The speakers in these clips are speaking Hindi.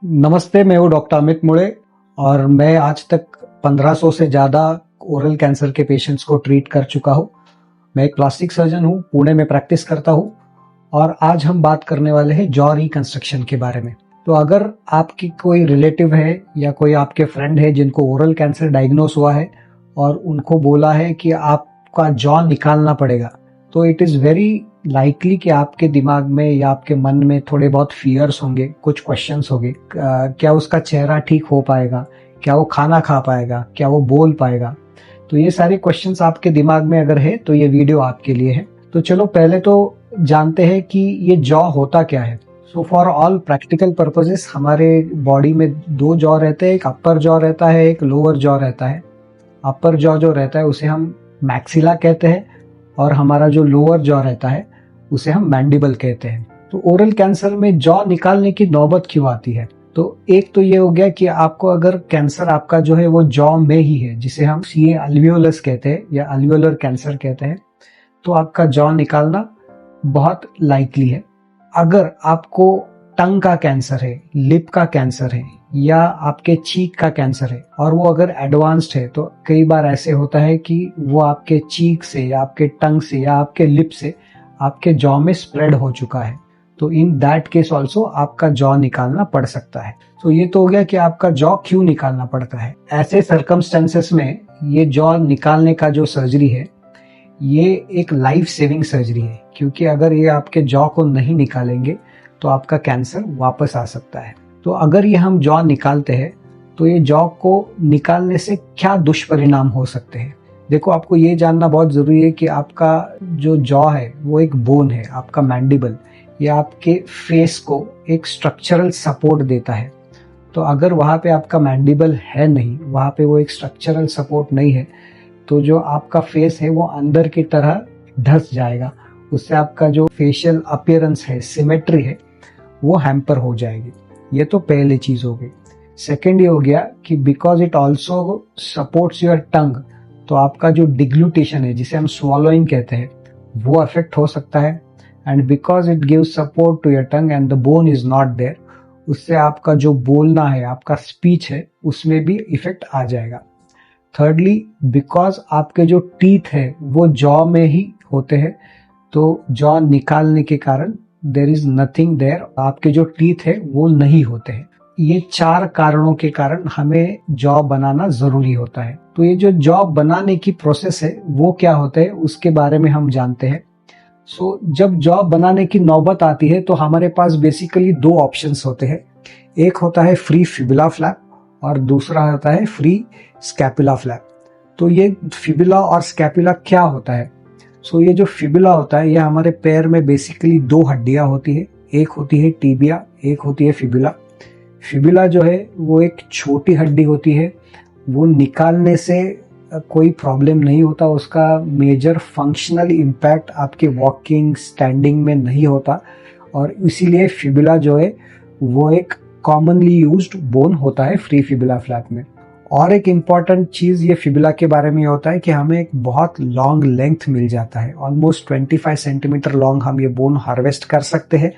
नमस्ते, मैं हूँ डॉक्टर अमित मुड़े और मैं आज तक 1500 से ज़्यादा ओरल कैंसर के पेशेंट्स को ट्रीट कर चुका हूँ। मैं एक प्लास्टिक सर्जन हूँ, पुणे में प्रैक्टिस करता हूँ और आज हम बात करने वाले हैं जॉ रिकंस्ट्रक्शन के बारे में। तो अगर आपकी कोई रिलेटिव है या कोई आपके फ्रेंड है जिनको ओरल कैंसर डायग्नोस हुआ है और उनको बोला है कि आपका जॉ निकालना पड़ेगा, तो इट इज़ वेरी लाइकली कि आपके दिमाग में या आपके मन में थोड़े बहुत फियर्स होंगे, कुछ क्वेश्चंस होंगे। क्या उसका चेहरा ठीक हो पाएगा, क्या वो खाना खा पाएगा, क्या वो बोल पाएगा। तो ये सारे क्वेश्चंस आपके दिमाग में अगर है तो ये वीडियो आपके लिए है। तो चलो पहले तो जानते हैं कि ये जॉ होता क्या है। So for all practical purposes हमारे बॉडी में दो जॉ रहते हैं, एक अपर जॉ रहता है, एक लोअर जॉ रहता है। अपर जॉ जो रहता है उसे हम मैक्सिला कहते हैं और हमारा जो लोअर जॉ रहता है उसे हम मैंडिबल कहते हैं। तो ओरल कैंसर में जॉ निकालने की नौबत क्यों आती है? तो एक तो ये हो गया कि आपको अगर कैंसर आपका जो है वो जॉ में ही है, जिसे हम सीए अल्वियोलस कहते हैं या अल्वियोलर कैंसर कहते हैं, तो आपका जॉ निकालना बहुत लाइकली है। अगर आपको टंग का कैंसर है, लिप का कैंसर है या आपके चीक का कैंसर है और वो अगर एडवांस्ड है, तो कई बार ऐसे होता है कि वो आपके चीक से या आपके टंग से या आपके लिप से आपके जॉ में स्प्रेड हो चुका है, तो इन दैट केस ऑल्सो आपका जॉ निकालना पड़ सकता है। तो ये तो हो गया कि आपका जॉ क्यों निकालना पड़ता है। ऐसे सर्कमस्टेंसेस में ये जॉ निकालने का जो सर्जरी है ये एक लाइफ सेविंग सर्जरी है, क्योंकि अगर ये आपके जॉ को नहीं निकालेंगे तो आपका कैंसर वापस आ सकता है। तो अगर ये हम जॉ निकालते हैं तो ये जॉ को निकालने से क्या दुष्परिणाम हो सकते हैं। देखो, आपको ये जानना बहुत जरूरी है कि आपका जो जॉ है वो एक बोन है, आपका मैंडिबल, ये आपके फेस को एक स्ट्रक्चरल सपोर्ट देता है। तो अगर वहाँ पे आपका मैंडिबल है नहीं, वहाँ पे वो एक स्ट्रक्चरल सपोर्ट नहीं है, तो जो आपका फेस है वो अंदर की तरह धंस जाएगा। उससे आपका जो फेशियल अपीयरेंस है, सिमेट्री है, वो हैम्पर हो जाएगी। ये तो पहली चीज हो गई। सेकेंड ये हो गया कि because it also supports your tongue, तो आपका जो डिग्लूटेशन है, जिसे हम स्वॉलोइंग कहते हैं, वो अफेक्ट हो सकता है। And because it gives support to your tongue and the bone is not there, उससे आपका जो बोलना है, आपका स्पीच है, उसमें भी इफेक्ट आ जाएगा। थर्डली, बिकॉज आपके जो टीथ है वो जॉ में ही होते हैं, तो जॉ निकालने के कारण देयर इज नथिंग देयर, आपके जो टीथ है वो नहीं होते हैं। ये चार कारणों के कारण हमें जॉ बनाना जरूरी होता है। तो ये जो जॉ बनाने की प्रोसेस है वो क्या होता है उसके बारे में हम जानते हैं। सो जब जॉ बनाने की नौबत आती है तो हमारे पास बेसिकली दो ऑप्शंस होते हैं। एक होता है फ्री फिबुला फ्लैप और दूसरा होता है फ्री स्कैपुला फ्लैप। तो ये फिबुला और स्कैपुला क्या होता है? सो ये जो फिबुला होता है ये हमारे पैर में बेसिकली दो हड्डियां होती है, एक होती है टीबिया, एक होती है फिबुला। फिबुला जो है वो एक छोटी हड्डी होती है, वो निकालने से कोई प्रॉब्लम नहीं होता, उसका मेजर फंक्शनल इम्पैक्ट आपके वॉकिंग स्टैंडिंग में नहीं होता और इसीलिए फिबुला जो है वो एक कॉमनली यूज्ड बोन होता है फ्री फिबुला फ्लैप में। और एक इम्पॉर्टेंट चीज ये फिबुला के बारे में होता है कि हमें एक बहुत लॉन्ग लेंथ मिल जाता है, ऑलमोस्ट 25 सेंटीमीटर लॉन्ग हम ये बोन हार्वेस्ट कर सकते हैं।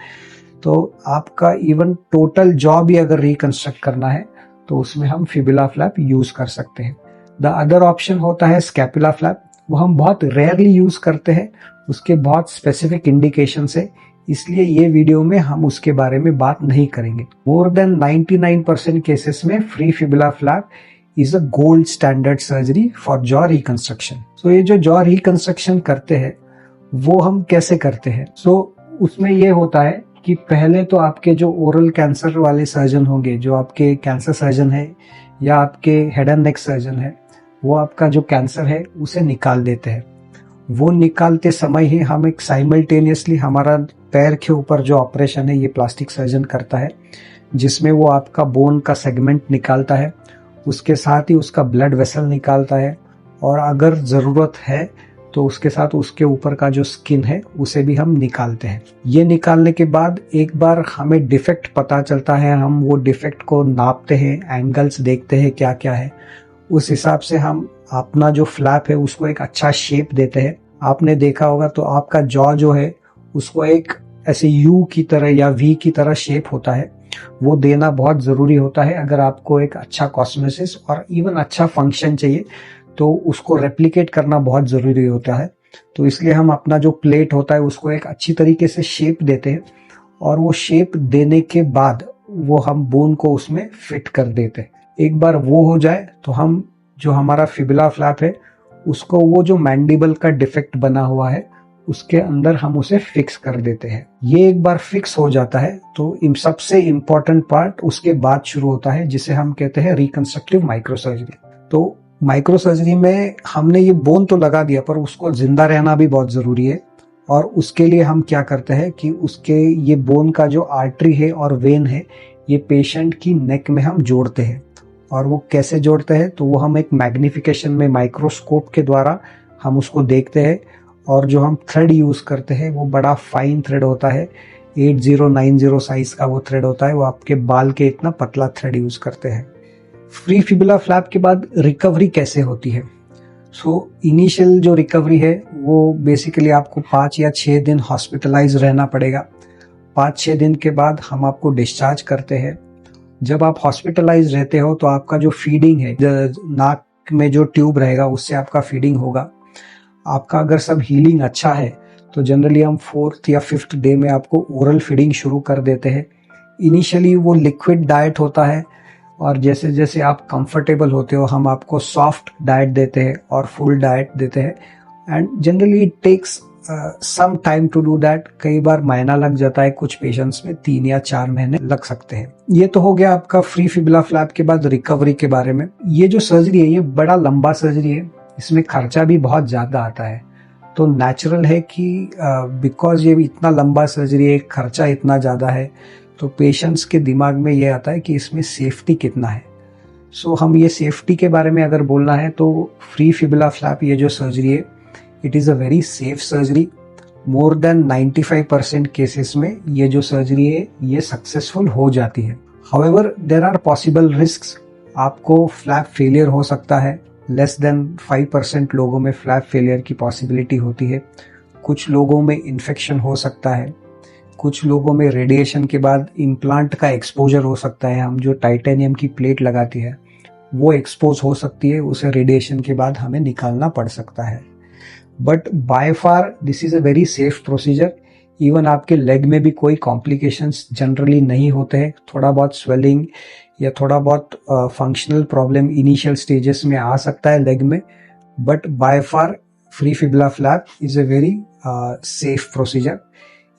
तो आपका इवन टोटल जॉ भी अगर रिकंस्ट्रक्ट करना है तो उसमें हम फिबुला फ्लैप यूज कर सकते हैं। द अदर ऑप्शन होता है स्कैपुला फ्लैप, वो हम बहुत रेयरली यूज करते हैं, उसके बहुत स्पेसिफिक इंडिकेशन है, इसलिए ये वीडियो में हम उसके बारे में बात नहीं करेंगे। मोर देन 99% केसेस में free fibula flap is a gold standard surgery for jaw reconstruction. So ये जो जॉ रिकंस्ट्रक्शन करते हैं वो हम कैसे करते हैं? सो उसमें ये होता है कि पहले तो आपके जो ओरल कैंसर वाले सर्जन होंगे, जो आपके कैंसर सर्जन है या आपके हेड एंड नेक सर्जन है, वो आपका जो कैंसर है उसे निकाल देते हैं। वो निकालते समय ही हम एक साइमल्टेनियसली हमारा पैर के ऊपर जो ऑपरेशन है ये प्लास्टिक सर्जन करता है, जिसमें वो आपका बोन का सेगमेंट निकालता है, उसके साथ ही उसका ब्लड वेसल निकालता है और अगर ज़रूरत है तो उसके साथ उसके ऊपर का जो स्किन है उसे भी हम निकालते हैं। ये निकालने के बाद एक बार हमें डिफेक्ट पता चलता है, हम वो डिफेक्ट को नापते हैं, एंगल्स देखते हैं क्या क्या है, उस हिसाब से हम अपना जो फ्लैप है उसको एक अच्छा शेप देते हैं। आपने देखा होगा तो आपका जॉ जो है उसको एक ऐसे यू की तरह या वी की तरह शेप होता है, वो देना बहुत जरूरी होता है। अगर आपको एक अच्छा कॉस्मेसिस और इवन अच्छा फंक्शन चाहिए तो उसको रेप्लिकेट करना बहुत जरूरी होता है। तो इसलिए हम अपना जो प्लेट होता है उसको एक अच्छी तरीके से शेप देते हैं, और वो शेप देने के बाद वो हम बोन को उसमें फिट कर देते हैं। एक बार वो हो जाए तो हम जो हमारा फिबुला फ्लैप है उसको, वो जो मैंडिबल का डिफेक्ट बना हुआ है उसके अंदर हम उसे फिक्स कर देते हैं। ये एक बार फिक्स हो जाता है तो इन सबसे इंपॉर्टेंट पार्ट उसके बाद शुरू होता है, जिसे हम कहते हैं रिकंस्ट्रक्टिव माइक्रोसर्जरी। तो माइक्रोसर्जरी में हमने ये बोन तो लगा दिया, पर उसको जिंदा रहना भी बहुत जरूरी है। और उसके लिए हम क्या करते हैं कि उसके ये बोन का जो आर्टरी है और वेन है, ये पेशेंट की नेक में हम जोड़ते हैं। और वो कैसे जोड़ते हैं, तो वो हम एक मैग्निफिकेशन में माइक्रोस्कोप के द्वारा हम उसको देखते हैं। और जो हम थ्रेड यूज करते हैं वो बड़ा फाइन थ्रेड होता है, 8090 साइज का वो थ्रेड होता है। वो आपके बाल के इतना पतला थ्रेड यूज करते हैं। फ्री फिबुला फ्लैप के बाद रिकवरी कैसे होती है? इनिशियल जो रिकवरी है वो बेसिकली आपको 5 या 6 दिन हॉस्पिटलाइज रहना पड़ेगा। 5-6 दिन के बाद हम आपको डिस्चार्ज करते हैं। जब आप हॉस्पिटलाइज रहते हो तो आपका जो फीडिंग है, नाक में जो ट्यूब रहेगा उससे आपका फीडिंग होगा। आपका अगर सब हीलिंग अच्छा है तो जनरली हम 4th या 5th डे में आपको ओरल फीडिंग शुरू कर देते हैं। इनिशियली वो लिक्विड डाइट होता है, और जैसे जैसे आप कंफर्टेबल होते हो हम आपको सॉफ्ट डाइट देते हैं और फुल डाइट देते हैं। And generally it takes some time to do that. कई बार महीना लग जाता है, कुछ पेशेंट्स में 3 या 4 महीने लग सकते हैं। ये तो हो गया आपका फ्री फिबुला फ्लैप के बाद रिकवरी के बारे में। ये जो सर्जरी है ये बड़ा लंबा सर्जरी है, इसमें खर्चा भी बहुत ज्यादा आता है। तो नेचुरल है कि बिकॉज ये इतना लंबा सर्जरी है, खर्चा इतना ज्यादा है, तो पेशेंट्स के दिमाग में ये आता है कि इसमें सेफ्टी कितना है। हम ये सेफ्टी के बारे में अगर बोलना है तो फ्री फिबुला फ्लैप ये जो सर्जरी है, it is a very safe surgery. More than 95% cases में ये जो सर्जरी है ये सक्सेसफुल हो जाती है। However there are possible risks. आपको फ्लैप फेलियर हो सकता है, लेस देन 5% लोगों में फ्लैप फेलियर की पॉसिबिलिटी होती है। कुछ लोगों में इन्फेक्शन हो सकता है, कुछ लोगों में रेडिएशन के बाद इम्प्लांट का एक्सपोजर हो सकता है। हम जो टाइटेनियम की प्लेट लगाती है वो एक्सपोज हो सकती है, उसे रेडिएशन के बाद हमें निकालना पड़ सकता है। But by far this is a very safe procedure. Even आपके लेग में भी कोई कॉम्प्लिकेशंस जनरली नहीं होते हैं। थोड़ा बहुत स्वेलिंग या थोड़ा बहुत फंक्शनल प्रॉब्लम इनिशियल स्टेजेस में आ सकता है लेग में, but by far free fibula flap is a very safe procedure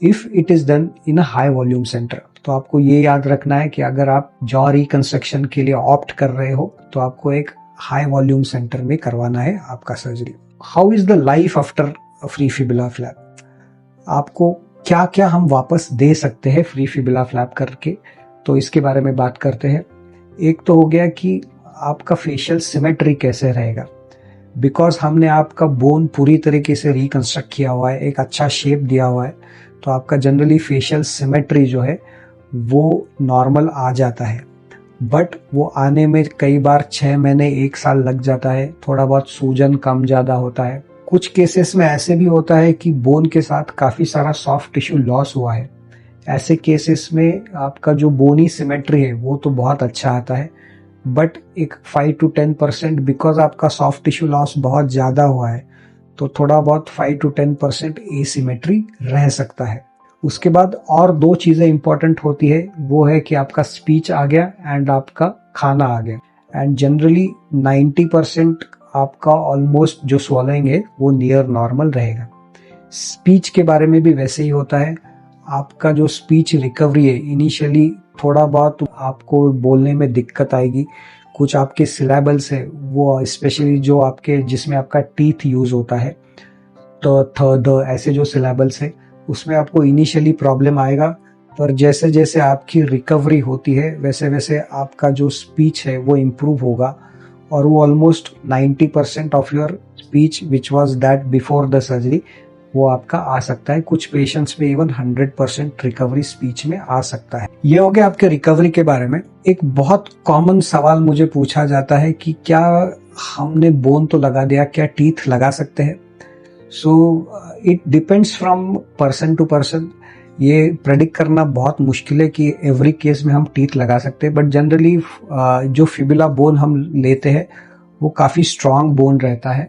if it is done in a high volume centre. तो आपको ये याद रखना है कि अगर आप जॉ रिकंस्ट्रक्शन के लिए ऑप्ट कर रहे हो तो आपको एक हाई वॉल्यूम सेंटर में करवाना है आपका surgery. How is the life after free fibula flap? आपको क्या क्या हम वापस दे सकते हैं फ्री फिबुला फ्लैप करके, तो इसके बारे में बात करते हैं। एक तो हो गया कि आपका फेशियल सिमेट्री कैसे रहेगा, बिकॉज हमने आपका बोन पूरी तरीके से रिकंस्ट्रक्ट किया हुआ है, एक अच्छा शेप दिया हुआ है, तो आपका जनरली फेशियल सिमेट्री जो है वो नॉर्मल आ जाता है। बट वो आने में कई बार 6 महीने 1 साल लग जाता है। थोड़ा बहुत सूजन कम ज्यादा होता है। कुछ केसेस में ऐसे भी होता है कि बोन के साथ काफी सारा सॉफ्ट टिश्यू लॉस हुआ है। ऐसे केसेस में आपका जो बोनी सिमेट्री है वो तो बहुत अच्छा आता है, बट एक 5 to 10% बिकॉज आपका सॉफ्ट टिश्यू लॉस बहुत ज्यादा हुआ है तो थोड़ा बहुत 5 to 10% एसिमेट्री रह सकता है। उसके बाद और 2 चीजें इंपॉर्टेंट होती है, वो है कि आपका स्पीच आ गया एंड आपका खाना आ गया। एंड जनरली 90% आपका ऑलमोस्ट जो स्वॉलोइंग है वो नियर नॉर्मल रहेगा। स्पीच के बारे में भी वैसे ही होता है। आपका जो स्पीच रिकवरी है, इनिशियली थोड़ा बहुत आपको बोलने में दिक्कत आएगी। कुछ आपके सिलेबल्स है वो स्पेशली जो आपके जिसमें आपका टीथ यूज होता है, तो थ द ऐसे जो सिलेबल्स है उसमें आपको इनिशियली प्रॉब्लम आएगा, पर जैसे जैसे आपकी रिकवरी होती है वैसे वैसे आपका जो स्पीच है वो इम्प्रूव होगा और वो almost 90% of your speech which was that before the surgery वो आपका आ सकता है। कुछ पेशेंट्स में इवन 100% रिकवरी स्पीच में आ सकता है। ये हो गया आपके रिकवरी के बारे में। एक बहुत कॉमन सवाल मुझे पूछा जाता है कि क्या हमने बोन तो लगा दिया, क्या टीथ लगा सकते हैं? So it depends from person to person. ये प्रेडिक्ट करना बहुत मुश्किल है कि एवरी केस में हम टीथ लगा सकते हैं, बट जनरली जो फिबुला बोन हम लेते हैं वो काफ़ी स्ट्रांग बोन रहता है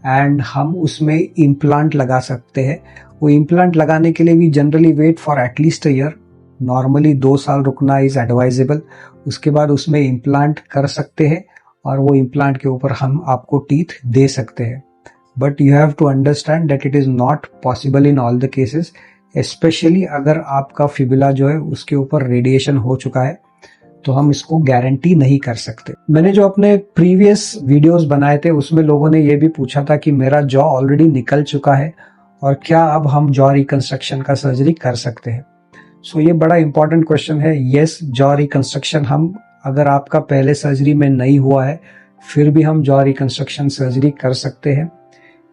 एंड हम उसमें इम्प्लांट लगा सकते हैं। वो इम्प्लांट लगाने के लिए भी generally wait for at least a year, normally 2 साल रुकना इज एडवाइजेबल। उसके बाद उसमें इम्प्लांट कर सकते हैं और वो इम्प्लांट के ऊपर हम आपको टीथ दे सकते हैं। But you have to understand that it is not possible in all the cases, specially अगर आपका फिबुला जो है उसके ऊपर रेडिएशन हो चुका है तो हम इसको गारंटी नहीं कर सकते। मैंने जो अपने प्रीवियस वीडियोस बनाए थे उसमें लोगों ने ये भी पूछा था कि मेरा जॉ ऑलरेडी निकल चुका है और क्या अब हम जॉ रिकंस्ट्रक्शन का सर्जरी कर सकते हैं। सो ये बड़ा इंपॉर्टेंट क्वेश्चन है। यस, जॉ रिकंस्ट्रक्शन हम, अगर आपका पहले सर्जरी में नहीं हुआ है फिर भी हम जॉ रिकंस्ट्रक्शन सर्जरी कर सकते हैं।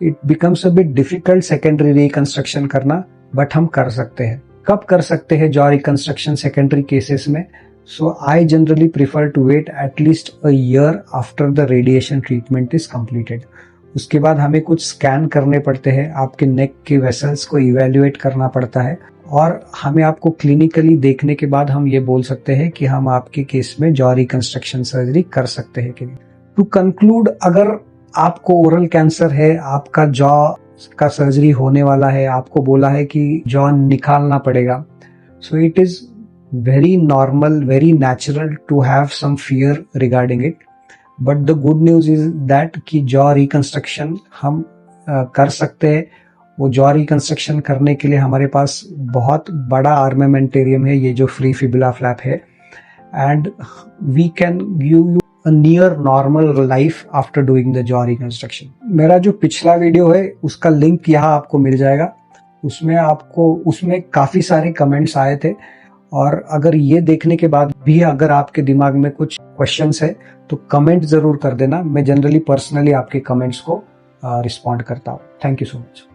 It becomes a bit difficult secondary reconstruction करना, बट हम कर सकते हैं। कब कर सकते हैं जॉ रिकंस्ट्रक्शन सेकेंडरी केसेस में? So I generally prefer to wait at least a year after the radiation treatment is completed. उसके बाद हमें कुछ स्कैन करने पड़ते हैं, आपके नेक के वेसल्स को इवेल्युएट करना पड़ता है और हमें आपको क्लिनिकली देखने के बाद हम ये बोल सकते हैं कि हम आपके केस में जॉ रिकंस्ट्रक्शन सर्जरी कर सकते हैं कि नहीं। टू कंक्लूड, अगर आपको ओरल कैंसर है, आपका जॉ का सर्जरी होने वाला है, आपको बोला है कि जॉ निकालना पड़ेगा, so it is very normal, very natural to have some fear regarding it. But the good news is that कि जॉ रिकंस्ट्रक्शन हम कर सकते हैं। वो जॉ रिकंस्ट्रक्शन करने के लिए हमारे पास बहुत बड़ा आर्मामेंटेरियम है, ये जो फ्री फिबुला फ्लैप है, and we can give you a near normal life after doing the jaw reconstruction. मेरा जो पिछला वीडियो है उसका लिंक यहाँ आपको मिल जाएगा। उसमें काफ़ी सारे कमेंट्स आए थे और अगर ये देखने के बाद भी अगर आपके दिमाग में कुछ क्वेश्चंस है तो कमेंट जरूर कर देना। मैं जनरली पर्सनली आपके कमेंट्स को रिस्पॉन्ड करता हूँ। Thank you so much.